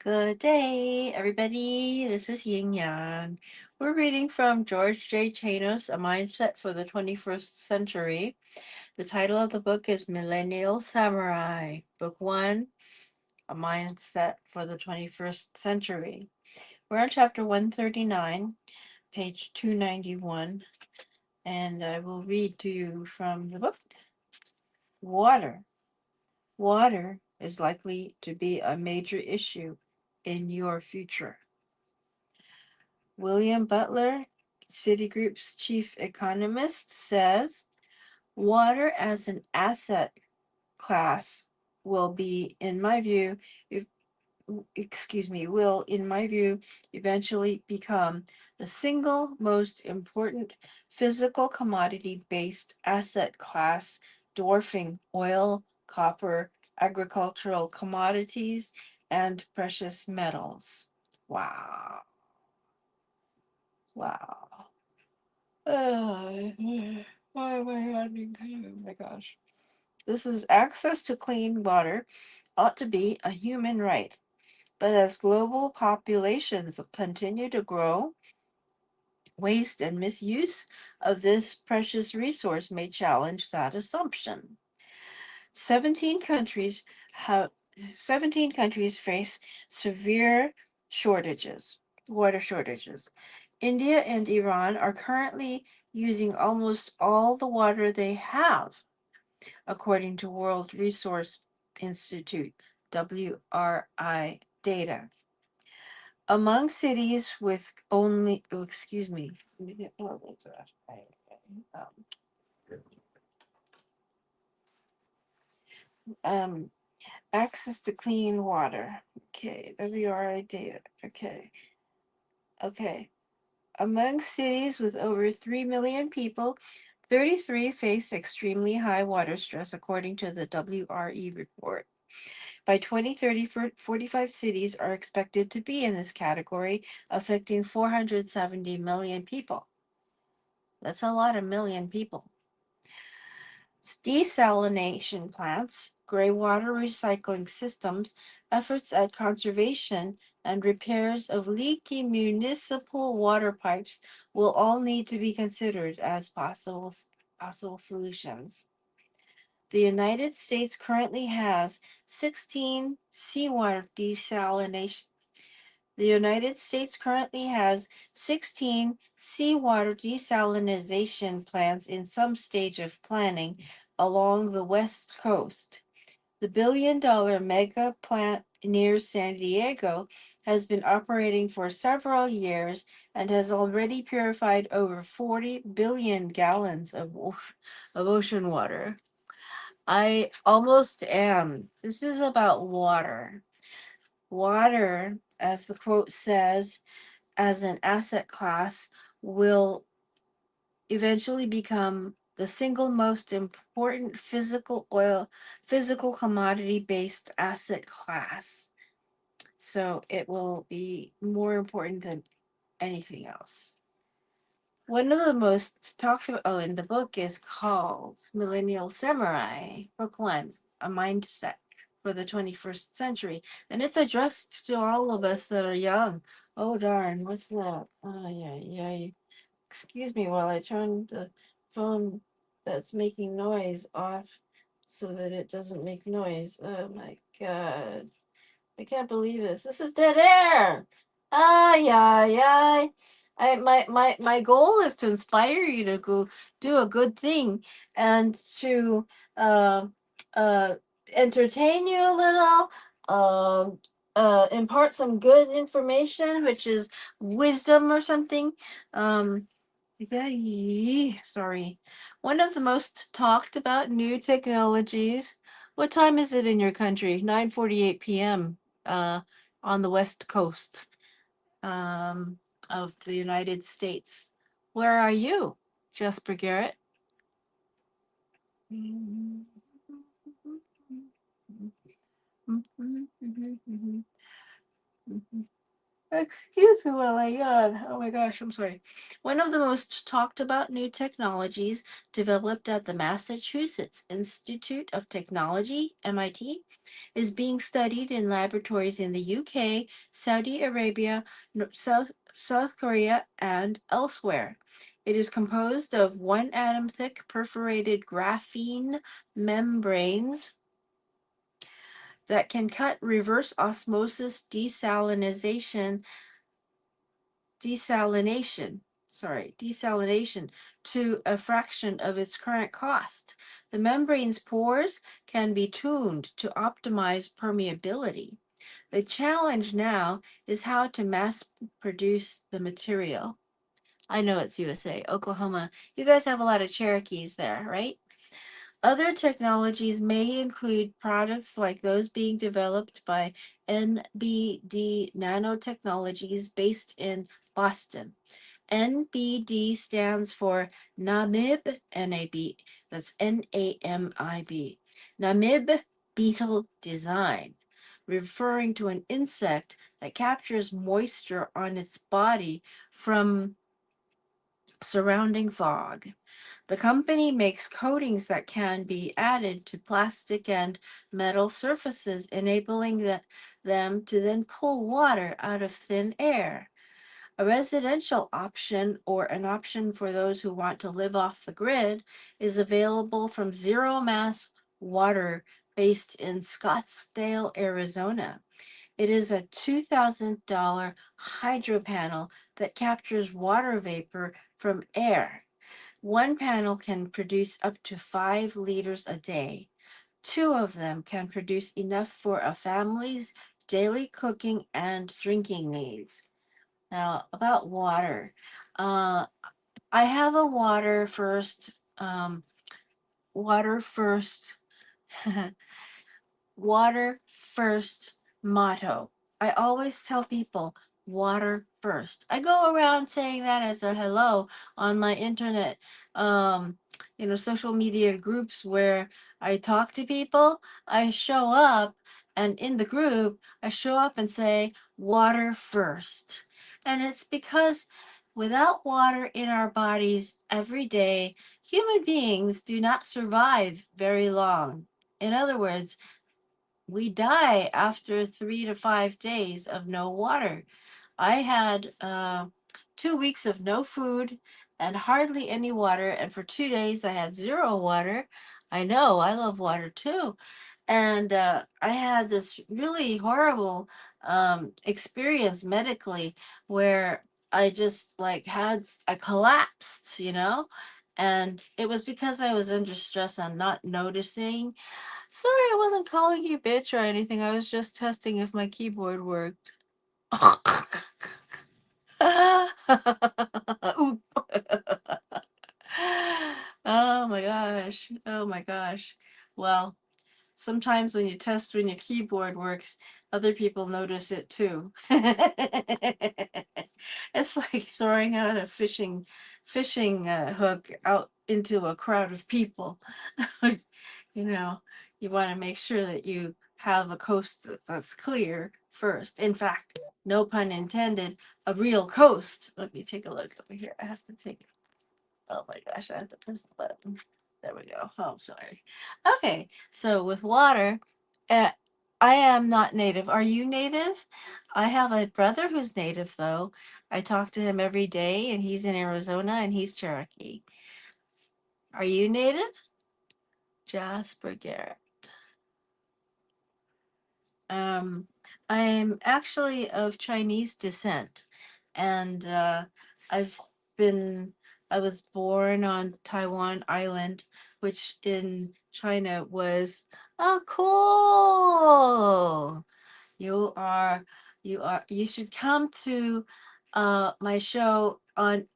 Good day, everybody. This is Yin Yang. We're reading from George J. Chanos, A Mindset for the 21st Century. The title of the book is Millennial Samurai, Book 1, A Mindset for the 21st Century. We're on chapter 139, page 291, and I will read to you from the book. Water. Water is likely to be a major issue in your future. William Butler, Citigroup's chief economist, says water as an asset class will be, in my view, if, will, in my view, eventually become the single most important physical commodity based asset class, dwarfing oil, copper, agricultural commodities, and precious metals. Wow. Wow. Why am I having? Oh my gosh. This is access to clean water ought to be a human right. But as global populations continue to grow, waste and misuse of this precious resource may challenge that assumption. 17 countries have 17 countries face severe shortages, water shortages. India and Iran are currently using almost all the water they have, according to World Resource Institute WRI data. Among cities with only, oh, excuse me, let me get more of that. Um, access to clean water. Okay, WRI data. Okay. Among cities with over 3 million people, 33 face extremely high water stress, according to the WRE report. By 2030, 45 cities are expected to be in this category, affecting 470 million people. That's a lot of million people. Desalination plants, gray water recycling systems, efforts at conservation, and repairs of leaky municipal water pipes will all need to be considered as possible solutions. The United States currently has 16 seawater desalination. The United States currently has 16 seawater desalination plants in some stage of planning along the West Coast. The $1 billion mega plant near San Diego has been operating for several years and has already purified over 40 billion gallons of ocean water. I almost am. This is about water. Water, as the quote says, as an asset class will eventually become the single most important physical commodity based asset class. So it will be more important than anything else. One of the most talked about in the book is called Millennial Samurai, Book One, A Mindset for the 21st Century. And it's addressed to all of us that are young. Oh darn, what's that? Oh yeah. Excuse me while I turn the phone that's making noise off so that it doesn't make noise. Oh my god. I can't believe this. This is dead air. Yeah. My goal is to inspire you to go do a good thing and to uh uh entertain you a little, impart some good information, which is wisdom or something. Um Sorry. One of the most talked about new technologies. What time is it in your country? 9:48 p.m. uh on the West Coast um of the United States. Where are you, Jasper Garrett? Excuse me while I yawn. Oh my gosh, I'm sorry. One of the most talked about new technologies developed at the Massachusetts Institute of Technology, MIT, is being studied in laboratories in the UK, Saudi Arabia, South Korea, and elsewhere. It is composed of one atom thick perforated graphene membranes that can cut reverse osmosis desalination, desalination to a fraction of its current cost. The membrane's pores can be tuned to optimize permeability. The challenge now is how to mass produce the material. I know it's USA, Oklahoma. You guys have a lot of Cherokees there, right? Other technologies may include products like those being developed by NBD Nanotechnologies based in Boston. NBD stands for NAMIB, NAB, that's NAMIB, NAMIB beetle design, referring to an insect that captures moisture on its body from surrounding fog. The company makes coatings that can be added to plastic and metal surfaces, enabling them to then pull water out of thin air. A residential option, or an option for those who want to live off the grid, is available from Zero Mass Water based in Scottsdale, Arizona. It is a $2,000 hydro panel that captures water vapor from air. One panel can produce up to 5 liters a day. Two of them can produce enough for a family's daily cooking and drinking needs. Now, about water. Uh, I have a water first water first motto. I always tell people water first. I go around saying that as a hello on my internet, um, social media groups where I talk to people. I show up, and in the group, I show up and say water first. And it's because without water in our bodies every day, human beings do not survive very long. In other words, we die after 3 to 5 days of no water. I had 2 weeks of no food and hardly any water, and for 2 days I had zero water. I know, I love water too. And I had this really horrible experience medically where I just like I collapsed. And it was because I was under stress and not noticing. Sorry, I wasn't calling you bitch or anything. I was just testing if my keyboard worked. Oop. Oh my gosh. Oh my gosh. Well, sometimes when you test when your keyboard works, other people notice it too. It's like throwing out a fishing hook out into a crowd of people. you know, you want to make sure that you have a coast that's clear first. In fact, no pun intended, a real coast. Let me take a look over here. I have to take Oh my gosh, I have to press the button. There we go. Oh, sorry. Okay, so with water, uh, I am not native. Are you native? I have a brother who's native, though. I talk to him every day, and he's in Arizona, and he's Cherokee. Are you native? Jasper Garrett. Um, I'm actually of Chinese descent, and I've been, I was born on Taiwan Island, which in China was, oh, cool. You are, you should come to my show on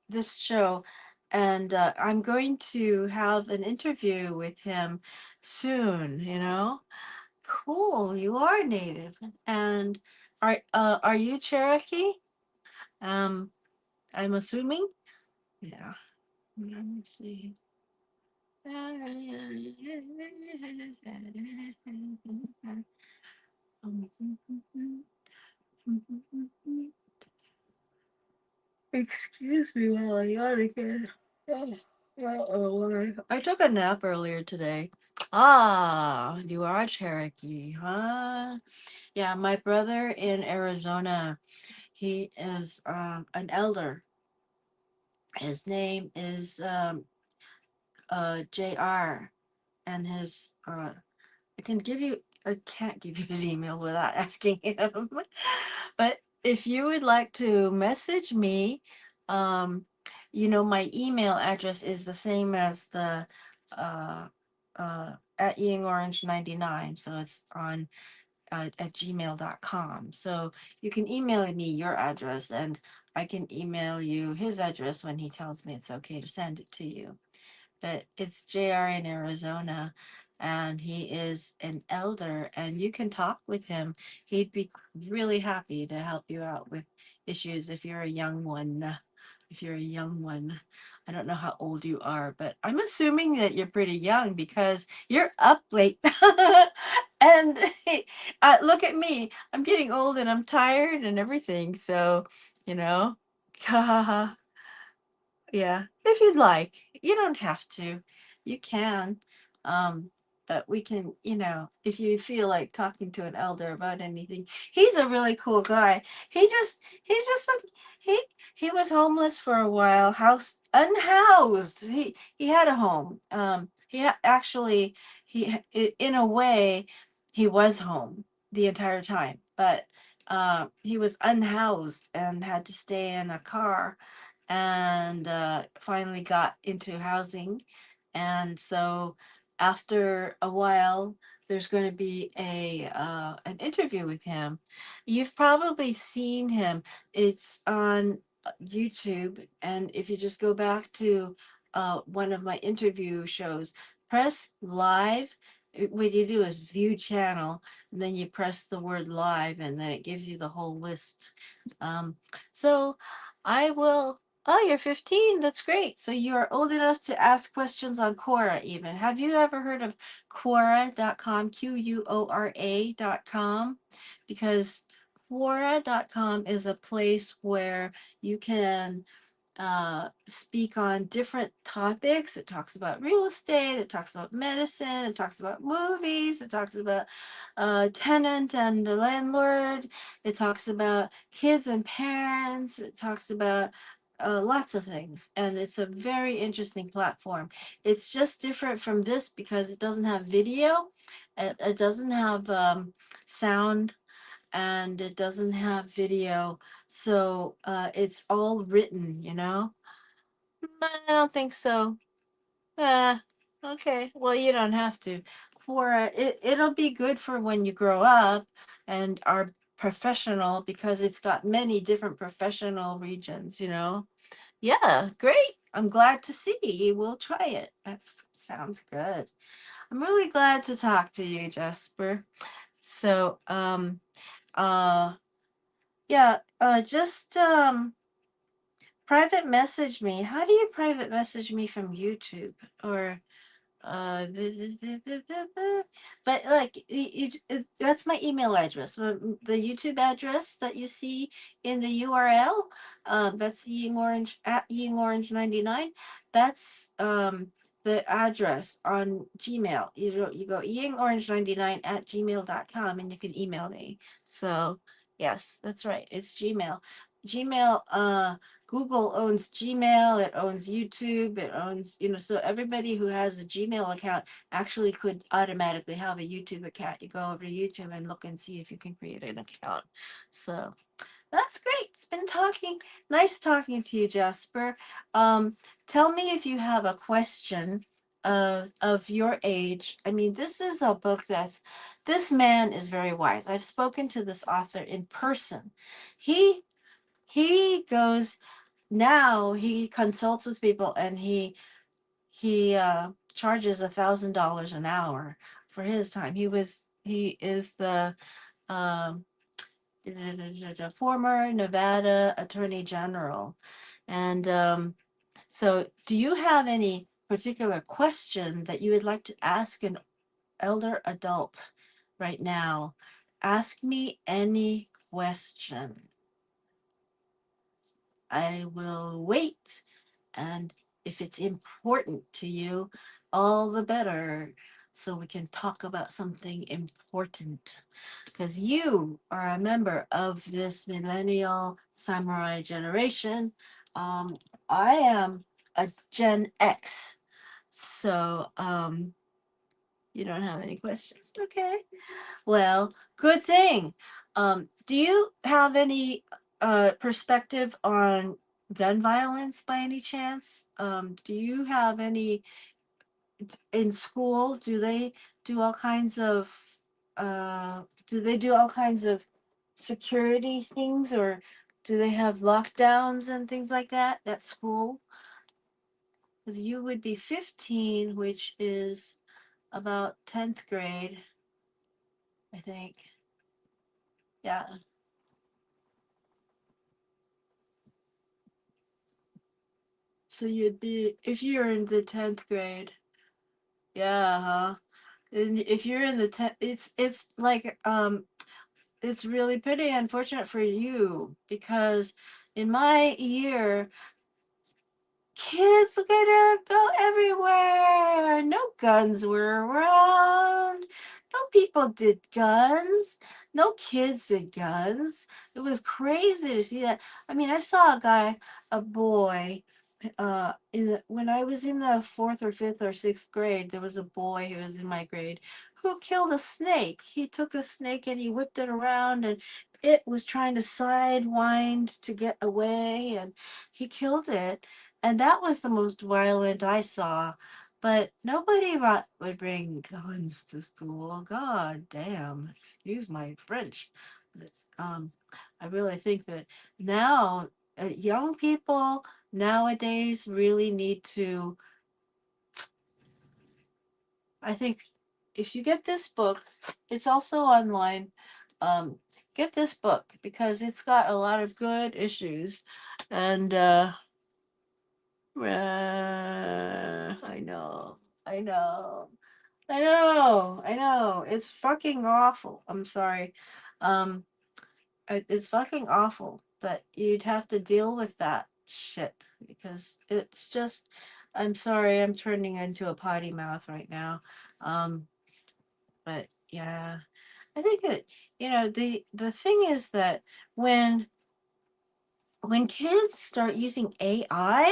this show, and I'm going to have an interview with him soon. Cool, you are native. And are you Cherokee? Um, I'm assuming. Yeah. Let me see. Excuse me while I yawn again. I took a nap earlier today. Ah, you are Cherokee, huh? Yeah, my brother in Arizona, he is an elder. His name is JR, and his I can give you I can't give you his email without asking him. But if you would like to message me, um, my email address is the same as the uh at eatingorange99. So it's on at gmail.com. So you can email me your address and I can email you his address when he tells me it's okay to send it to you. But it's JR in Arizona, and he is an elder, and you can talk with him. He'd be really happy to help you out with issues if you're a young one. If you're a young one, I don't know how old you are, but I'm assuming that you're pretty young because you're up late. And look at me. I'm getting old and I'm tired and everything. So, you know, yeah, if you'd like. You don't have to. You can. Um, but we can, if you feel like talking to an elder about anything. He's a really cool guy. He's just like he he was homeless for a while, house unhoused. He had a home. Actually in a way he was home the entire time, but he was unhoused and had to stay in a car and finally got into housing. And so after a while, there's going to be an interview with him. You've probably seen him. It's on YouTube, and if you just go back to one of my interview shows, press live. What you do is view channel, and then you press the word live, and then it gives you the whole list. So I will. Oh, you're 15. That's great. So you are old enough to ask questions on Quora even. Have you ever heard of Quora.com, Quora.com? Because Quora.com is a place where you can speak on different topics. It talks about real estate, it talks about medicine, it talks about movies, it talks about tenant and the landlord, it talks about kids and parents, it talks about lots of things. And it's a very interesting platform. It's just different from this because it doesn't have video, it doesn't have sound, and it doesn't have video. So it's all written. I don't think so. Uh, okay. Well, you don't have to. It'll be good for when you grow up and are professional because it's got many different professional regions. Yeah, great. I'm glad to see. We'll try it. That sounds good. I'm really glad to talk to you, Jasper. So, uh, yeah, just private message me. How do you private message me from YouTube? Or uh but like that's my email address. The YouTube address that you see in the URL, that's Ying Orange at Ying Orange 99. That's the address on Gmail. You go Ying Orange 99 at gmail.com and you can email me. So yes, that's right. It's Gmail. Gmail Google owns Gmail, it owns YouTube, it owns, so everybody who has a Gmail account actually could automatically have a YouTube account. You go over to YouTube and look and see if you can create an account. So that's great. It's been nice talking to you, Jasper. Um, Tell me if you have a question of your age. I mean, this is a book this man is very wise. I've spoken to this author in person. He he goes now he consults with people and he charges $1,000 an hour for his time. He is the um former Nevada Attorney General. And so do you have any particular question that you would like to ask an elder adult right now? Ask me any question. I will wait. And if it's important to you, all the better. So we can talk about something important. Because you are a member of this millennial samurai generation. Um, I am a Gen X. So you don't have any questions. Okay. Well, good thing. Do you have any perspective on gun violence by any chance? Do you have any in school? Do they do all kinds of do they do all kinds of security things, or do they have lockdowns and things like that at school? Because you would be 15, which is about 10th grade, I think. Yeah. So you'd be, if you're in the 10th grade, yeah, huh? And if you're in the 10th, it's like it's really pretty unfortunate for you, because in my year, kids are gonna go everywhere. No guns were around. No people did guns. No kids did guns. It was crazy to see that. I mean, I saw a boy, when I was in the fourth or fifth or sixth grade, there was a boy who was in my grade who killed a snake. He took a snake and he whipped it around, and it was trying to sidewind to get away, and he killed it. And that was the most violent I saw. But nobody would bring guns to school. God damn. Excuse my French. Um, I really think that now, young people nowadays really need to, I think, if you get this book, it's also online. Um, get this book because it's got a lot of good issues. And I know, I know, I know. It's fucking awful. I'm sorry. Um, it's fucking awful that you'd have to deal with that shit, because it's just. I'm sorry. I'm turning into a potty mouth right now. Um, but yeah, I think that the thing is that when when kids start using AI,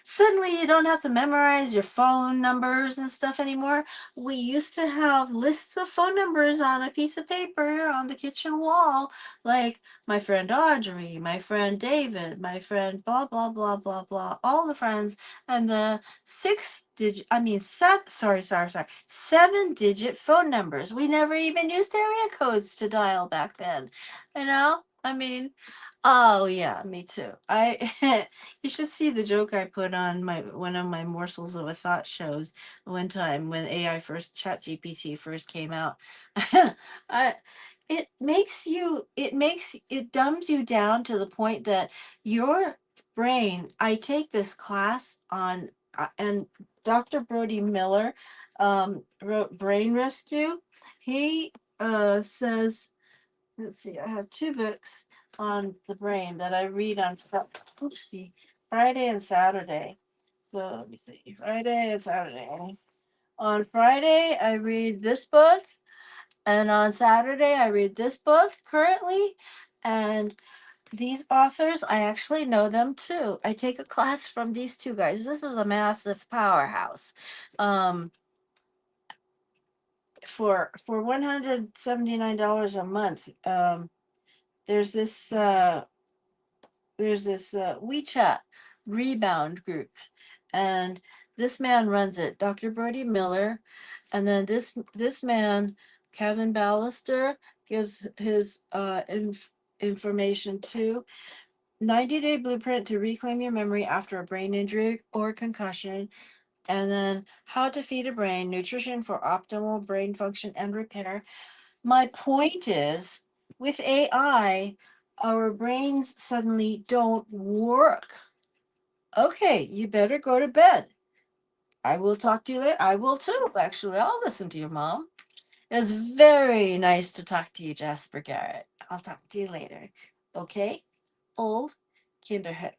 suddenly you don't have to memorize your phone numbers and stuff anymore. We used to have lists of phone numbers on a piece of paper on the kitchen wall, like my friend Audrey, my friend David, my friend blah blah blah blah blah, all the friends, and the 6 digit, I mean, sorry, 7 digit phone numbers. We never even used area codes to dial back then. I mean, oh yeah, me too. I You should see the joke I put on my one of my morsels of a thought shows one time when AI first ChatGPT first came out. I it dumbs you down to the point that your brain. I take this class on and Dr. Brody Miller wrote Brain Rescue. He says, let's see, I have two books on the brain that I read on Friday and Saturday. So let me see, Friday and Saturday. On Friday, I read this book, and on Saturday, I read this book currently. And these authors, I actually know them too. I take a class from these two guys. This is a massive powerhouse. Um, for $179 a month, there's this uh, WeChat rebound group, and this man runs it, Dr. Brody Miller, and then this man, Kevin Ballister, gives his information too. 90-day blueprint to reclaim your memory after a brain injury or concussion, and then how to feed a brain, nutrition for optimal brain function and repair. My point is, with AI, our brains suddenly don't work. Okay, you better go to bed. I will talk to you later. I will too, actually. I'll listen to your mom. It was very nice to talk to you, Jasper Garrett. I'll talk to you later. Okay? old Kinderheck.